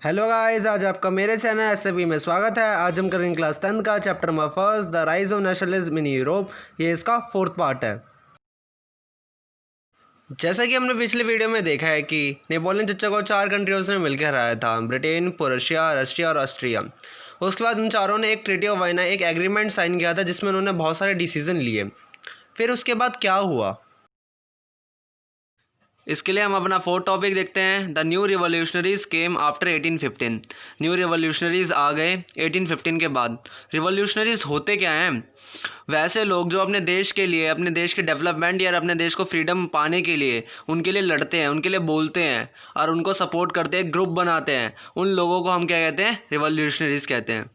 Hello guys, आज आपका मेरे चैनल एसएबी में स्वागत है। आज हम करेंगे क्लास 10 का chapter number first, the rise of nationalism in Europe. ये इसका फोर्थ पार्ट है। जैसा कि हमने पिछले वीडियो में देखा है कि नेपोलियन चचा को 4 कंट्रीज ने मिलकर हराया था, ब्रिटेन, प्रोशिया, रशिया और ऑस्ट्रिया। उसके बाद उन चारों ने एक ट्रीटी ऑफ वाइना, एक एग्रीमेंट साइन किया था जिसमें उन्होंने बहुत सारे डिसीजन लिए। फिर उसके बाद क्या हुआ, इसके लिए हम अपना फोर्थ टॉपिक देखते हैं। The new revolutionaries came after 1815। New revolutionaries आ गए 1815 के बाद। रिवोल्यूशनरीज होते क्या हैं? वैसे लोग जो अपने देश के लिए, अपने देश के डेवलपमेंट या अपने देश को फ्रीडम पाने के लिए उनके लिए लड़ते हैं, उनके लिए बोलते हैं और उनको सपोर्ट करते हैं, ग्रुप बनाते हैं। उन लोगों को हम क्या कहते हैं? रिवोल्यूशनरीज कहते हैं।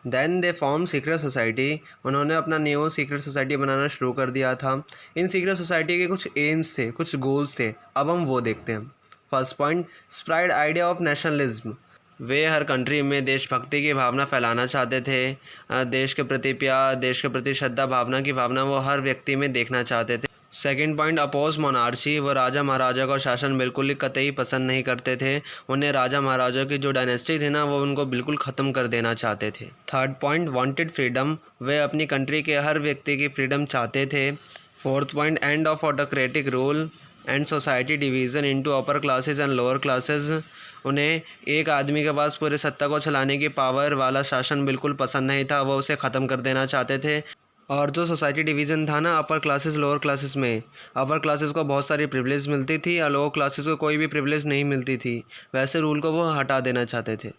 Then they form secret society. उन्होंने अपना न्यू सीक्रेट सोसाइटी बनाना शुरू कर दिया था। इन सीक्रेट सोसाइटी के कुछ एम्स थे, कुछ गोल्स थे। अब हम वो देखते हैं। First point, spread idea of nationalism. वे हर कंट्री में देशभक्ति की भावना फैलाना चाहते थे। देश के प्रति प्यार, देश के प्रति श्रद्धा भावना की भावना वो हर व्यक्ति में देखना चाहते थे। Second point, oppose monarchy. वो राजा महाराजा का शासन बिल्कुल ही कतई पसंद नहीं करते थे। उन्हें राजा महाराजा की जो डायनेस्टी थी ना, वो उनको बिल्कुल ख़त्म कर देना चाहते थे। Third point, wanted freedom. वे अपनी कंट्री के हर व्यक्ति की फ्रीडम चाहते थे। Fourth point, end of autocratic rule and society division into upper classes and lower classes. उन्हें एक आदमी के पास पूरे सत्ता को चलाने की पावर वाला शासन बिल्कुल पसंद नहीं था, वो उसे ख़त्म कर देना चाहते थे। और जो सोसाइटी डिवीज़न था ना, अपर क्लासेस लोअर क्लासेस में, अपर क्लासेस को बहुत सारी प्रिविलेज मिलती थी और लोअर क्लासेस को कोई भी प्रिविलेज नहीं मिलती थी। वैसे रूल को वो हटा देना चाहते थे।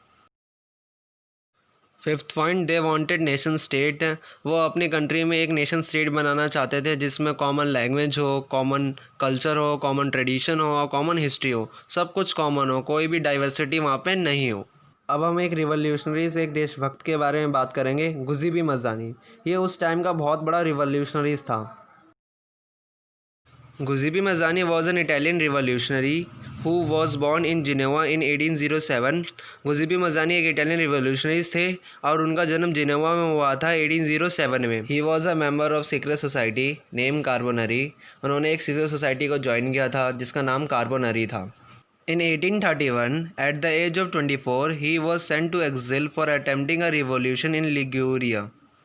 Fifth point, they wanted nation state. वो अपनी कंट्री में एक नेशन स्टेट बनाना चाहते थे जिसमें कॉमन लैंग्वेज हो, कॉमन कल्चर हो, कॉमन ट्रेडिशन हो और कॉमन हिस्ट्री हो। सब कुछ कॉमन हो, कोई भी डाइवर्सिटी वहाँ पे नहीं हो। अब हम एक रिवॉल्यूशनरीज, एक देशभक्त के बारे में बात करेंगे, गुज़िबी मज़ानी। ये उस टाइम का बहुत बड़ा रिवॉल्यूशनरीज था। Giuseppe Mazzini was an Italian revolutionary who was born in Geneva in 1807। Giuseppe Mazzini एक इटालियन रिवॉल्यूशनरीज थे और उनका जन्म जिनेवा में हुआ था 1807 में। He was a member of secret society name Carbonari. उन्होंने एक सीक्रेट सोसाइटी को ज्वाइन किया था जिसका नाम कार्बोनरी था। In 1831, at the age of 24, he was sent to exile for attempting a revolution in Liguria.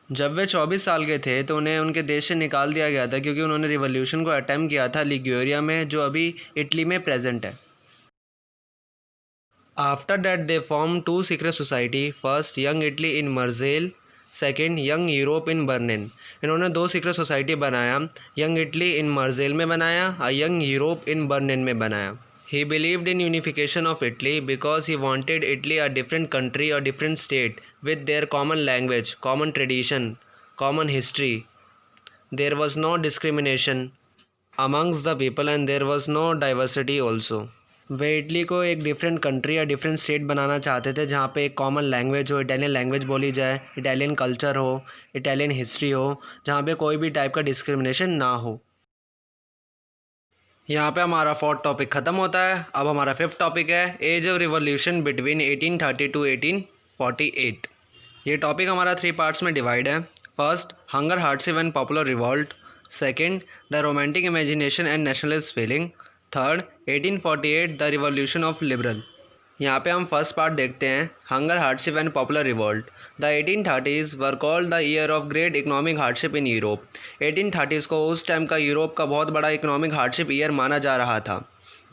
जब वे 24 साल के थे तो उन्हें उनके देश से निकाल दिया गया था क्योंकि उन्होंने रिवॉल्यूशन को अटेम्प्ट किया था लिग्यूरिया में, जो अभी इटली में प्रेजेंट है। After that they form two secret society, first young Italy in Marseilles, second young Europe in Berlin. इन्होंने दो सीक्रेट सोसाइटी बनाया, यंग इटली इन मर्जेल में बनाया और यंग यूरोप इन बर्लिन में बनाया। He believed in unification of Italy because he wanted Italy a different country or different state with their common language, common tradition, common history. There was no discrimination amongst the people and there was no diversity also. Way Italy को एक different country या different state बनाना चाहते थे जहाँ पे एक common language हो, Italian language बोली जाए, इटालियन कल्चर हो, इटालियन हिस्ट्री हो, जहाँ पे कोई भी टाइप का डिस्क्रिमिनेशन ना हो। यहाँ पे हमारा फोर्थ टॉपिक ख़त्म होता है। अब हमारा फिफ्थ टॉपिक है age of revolution between 1830 to 1848। ये टॉपिक हमारा 3 पार्ट्स में डिवाइड है। First, hunger, hardship and popular revolt. Second, the romantic imagination and nationalist feeling. Third, 1848 the revolution of liberal. यहाँ पे हम फर्स्ट पार्ट देखते हैं, hunger, hardship and popular revolt. The 1830s were called the year of great economic hardship in Europe. 1830s को उस time का Europe का बहुत बड़ा इकोनॉमिक हार्डशिप ईयर माना जा रहा था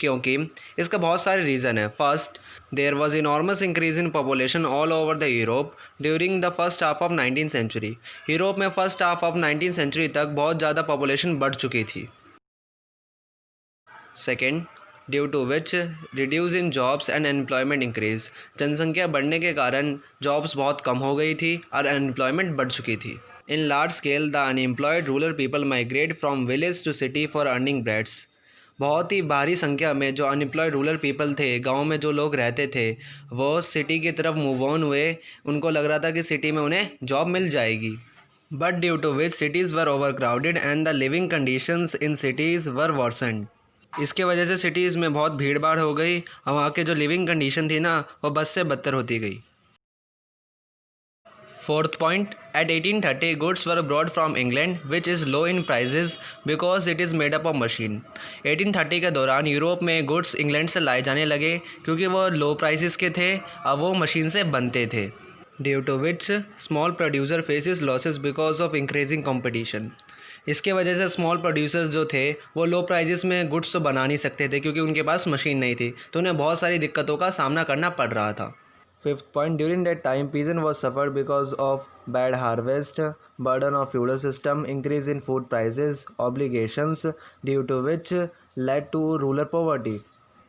क्योंकि इसका बहुत सारे रीज़न है। First, there was enormous increase in population all over the Europe during the first half of 19th century. Europe में first half of 19th century तक बहुत ज़्यादा पॉपुलेशन बढ़ चुकी थी। Second, due to which reduce in jobs and unemployment increase. जनसंख्या बढ़ने के कारण जॉब्स बहुत कम हो गई थी और अनएम्प्लॉयमेंट बढ़ चुकी थी। In large scale the unemployed rural people migrate from village to city for earning breads. बहुत ही भारी संख्या में जो अनएम्प्लॉयड रूरल पीपल थे, गांव में जो लोग रहते थे, वो सिटी की तरफ मूव ऑन हुए। उनको लग रहा था कि सिटी में उन्हें जॉब मिल जाएगी, but due to which cities were over crowded and the living conditions in cities were worsened. इसके वजह से सिटीज़ में बहुत भीड़ भाड़ हो गई और वहाँ के जो लिविंग कंडीशन थी ना, वो बद से बदतर होती गई। Fourth point, at 1830 goods were brought from England which is low in prices because it is made up of machine. 1830 के दौरान यूरोप में गुड्स इंग्लैंड से लाए जाने लगे क्योंकि वो लो प्राइसेस के थे, अब वो मशीन से बनते थे. Due to which small producer faces losses because of increasing competition. इसके वजह से स्मॉल प्रोड्यूसर्स जो थे वो लो प्राइजेस में गुड्स तो बना नहीं सकते थे क्योंकि उनके पास मशीन नहीं थी, तो उन्हें बहुत सारी दिक्कतों का सामना करना पड़ रहा था. Fifth point, during that time peasant was suffered because of bad harvest, burden of feudal system, increase in food prices, obligations, due to which led to rural poverty.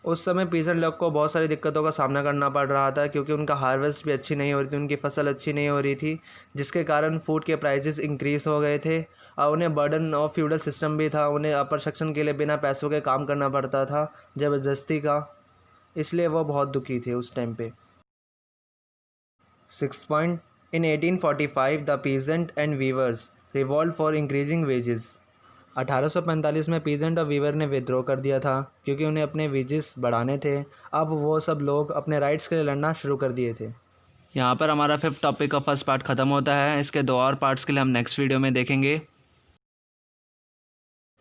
उस समय पीसेंट लोग को बहुत सारी दिक्कतों का सामना करना पड़ रहा था क्योंकि उनका हार्वेस्ट भी अच्छी नहीं हो रही थी, उनकी फसल अच्छी नहीं हो रही थी, जिसके कारण फूड के प्राइसेस इंक्रीज़ हो गए थे और उन्हें बर्डन ऑफ फ्यूडल सिस्टम भी था, उन्हें अपर सेक्शन के लिए बिना पैसों के काम करना पड़ता था ज़बरदस्ती का, इसलिए वो बहुत दुखी थे उस टाइम पे. Sixth point, in 1845 the peasant and weavers revolt for increasing wages. 1845 में पीजेंट और वीवर ने विद्रोह कर दिया था क्योंकि उन्हें अपने वेजेस बढ़ाने थे. अब वो सब लोग अपने राइट्स के लिए लड़ना शुरू कर दिए थे. यहाँ पर हमारा 5th टॉपिक का फर्स्ट पार्ट ख़त्म होता है. इसके 2 और पार्ट्स के लिए हम नेक्स्ट वीडियो में देखेंगे.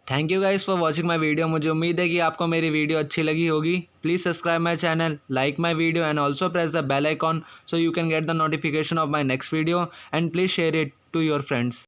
Thank you guys for watching my video. मुझे उम्मीद है कि आपको मेरी वीडियो अच्छी लगी होगी. Please subscribe my channel, like my video and also press the bell icon so you can get the notification of my next video, and please share it to your friends.